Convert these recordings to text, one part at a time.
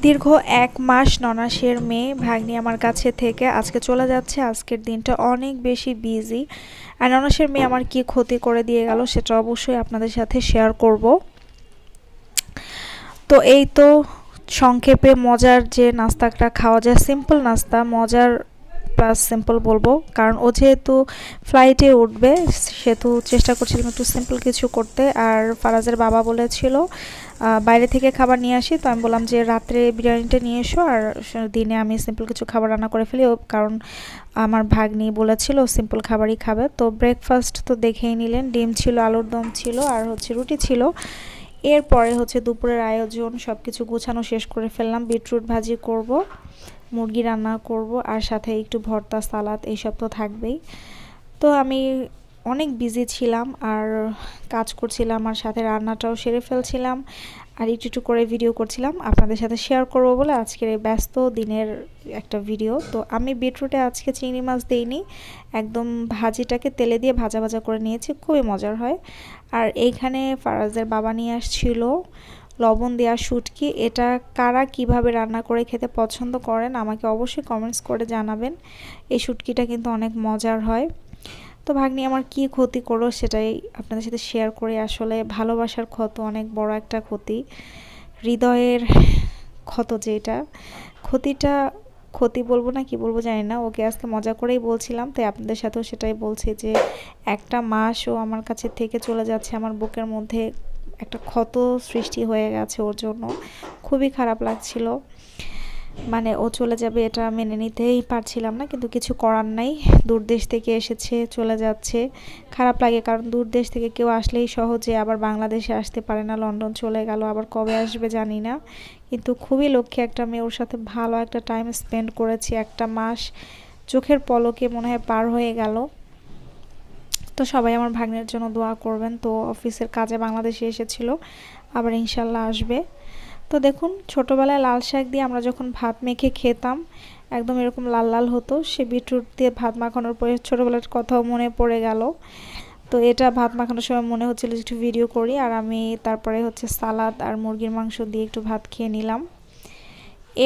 দীর্ঘ ১ মাস ননাসের মেয়ে ভাগ্নি আমার কাছে থেকে আজকে চলে যাচ্ছে। আজকের দিনটা অনেক বেশি বিজি। আর ননাসের মেয়ে আমার কি ক্ষতি করে দিয়ে গেল সেটা অবশ্যই আপনাদের সাথে শেয়ার করব। তো এই তো সংক্ষেপে মজার যে নাস্তাটা খাওয়া যায়, সিম্পল নাস্তা, মজার প্লাস সিম্পল বলবো, কারণ ও যেহেতু ফ্লাইটে উঠবে সেহেতু চেষ্টা করছিলাম একটু সিম্পল কিছু করতে। আর ফারাজের বাবা বলেছিল বাইরে থেকে খাবার নিয়ে আসি, তো আমি বললাম যে রাত্রে বিরিয়ানিটা নিয়ে এসো আর দিনে আমি সিম্পল কিছু খাবার রান্না করে ফেলি, কারণ আমার ভাগ্নি বলেছিল সিম্পল খাবারই খাবে। তো ব্রেকফাস্ট তো দেখেই নিলেন, ডিম ছিল, আলুর দম ছিল আর রুটি ছিল। এরপরে দুপুরের আয়োজন সব কিছু গুছানো শেষ করে ফেললাম। বিটরুট ভাজি করব, মুরগি রান্না করব আর সাথে একটু ভর্তা, সালাদ এইসব তো থাকবেই। তো আমি অনেক বিজি ছিলাম আর কাজ করছিলাম আর সাথে রান্নাটাও সেরে ফেলছিলাম আর একটু করে ভিডিও করছিলাম আপনাদের সাথে শেয়ার করব বলে আজকের এই ব্যস্ত দিনের একটা ভিডিও। তো আমি বিটরুটে আজকে চিংড়ি মাছ দেইনি, একদম ভাজিটাকে তেলে দিয়ে ভাজা ভাজা করে নিয়েছি, খুবই মজার হয়। আর এইখানে ফারাজের বাবা নিয়ে আসছিল লবণ দেওয়া শুটকি। এটা কারা কিভাবে রান্না করে খেতে পছন্দ করেন আমাকে অবশ্যই কমেন্টস করে জানাবেন। এই শুটকিটা কিন্তু অনেক মজার হয়। তো ভাগ্নি আমার কি ক্ষতি করলো সেটাই আপনাদের সাথে শেয়ার করে। আসলে ভালোবাসার ক্ষত অনেক বড় একটা ক্ষতি, হৃদয়ের ক্ষত যেটা, ক্ষতিটা ক্ষতি বলবো না কি বলবো জানি না। ওকে আজকে মজা করেই বলছিলাম, তাই আপনাদের সাথেও সেটাই বলছি যে একটা মাস ও আমার কাছে থেকে চলে যাচ্ছে, আমার বুকের মধ্যে একটা ক্ষত সৃষ্টি হয়ে গেছে ওর জন্য। খুবই খারাপ লাগছিল, মানে ও চলে যাবে এটা মেনে নিতেই পারছিলাম না, কিন্তু কিছু করার নাই। দূর দেশ থেকে এসেছে, চলে যাচ্ছে, খারাপ লাগে, কারণ দূর দেশ থেকে কেউ আসলেই সহজে আবার বাংলাদেশে আসতে পারে না। লন্ডন চলে গেল, আবার কবে আসবে জানি না। কিন্তু খুবই লক্ষ্মী একটা মেয়ে, ওর সাথে ভালো একটা টাইম স্পেন্ড করেছি। একটা মাস চোখের পলকে মনে হয় পার হয়ে গেল। তো সবাই আমার ভাগ্নের জন্য দোয়া করবেন। তো অফিসের কাজে বাংলাদেশে এসেছিল, আবার ইনশাল্লাহ আসবে। তো দেখুন, ছোটোবেলায় লাল শাক দিয়ে আমরা যখন ভাত মেখে খেতাম একদম এরকম লাল লাল হতো, সে বিটরুট দিয়ে ভাত মাখানোর পরে ছোটোবেলার কথাও মনে পড়ে গেল। তো এটা ভাত মাখানোর সময় মনে হচ্ছিল একটু ভিডিও করি, আর আমি তারপরে সালাদ আর মুরগির মাংস দিয়ে একটু ভাত খেয়ে নিলাম।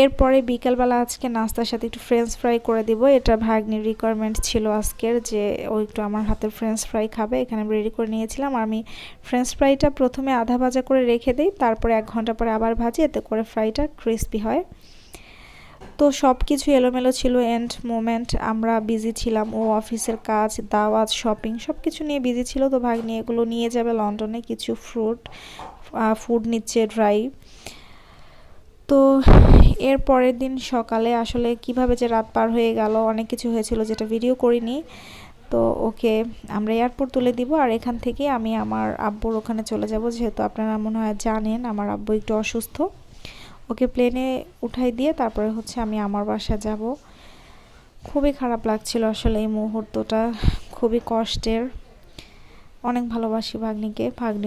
এরপরে বিকালবেলা আজকে নাস্তার সাথে একটু ফ্রেঞ্চ ফ্রাই করে দিব। এটা ভাগ্নির রিকোয়ারমেন্ট ছিল আজকের, যে ও একটু আমার হাতের ফ্রেঞ্চ ফ্রাই খাবে। এখানে আমি রেডি করে নিয়েছিলাম। আর আমি ফ্রেঞ্চ ফ্রাইটা প্রথমে আধা ভাজা করে রেখে দিই, তারপরে 1 ঘন্টা পরে আবার ভাজি, এতে করে ফ্রাইটা ক্রিস্পি হয়। তো সব কিছু এলোমেলো ছিল, এন্ড মোমেন্ট আমরা বিজি ছিলাম। ও অফিসের কাজ, দাওয়াত, শপিং সব কিছু নিয়ে বিজি ছিল। তো ভাগ্নি এগুলো নিয়ে যাবে লন্ডনে, কিছু ফুড নিচ্ছে ড্রাই। তো এর পরের দিন সকালে আসলে কিভাবে যে রাত পার হয়ে গেল, অনেক কিছু হয়েছিল যেটা ভিডিও করিনি। তো ওকে আমরা এয়ারপোর্ট তুলে দিব, আর এখান থেকে আমি আমার আব্বুর ওখানে চলে যাব, যেহেতু আপনারা মনে হয় জানেন আমার আব্বু একটু অসুস্থ। ওকে প্লেনে উঠাই দিয়ে তারপরে আমি আমার বাসা যাব। খুবই খারাপ লাগছিল আসলে এই মুহূর্তটা, খুবই কষ্টের। অনেক ভালোবাসি ভাগ্নিকে, ভাগ্নি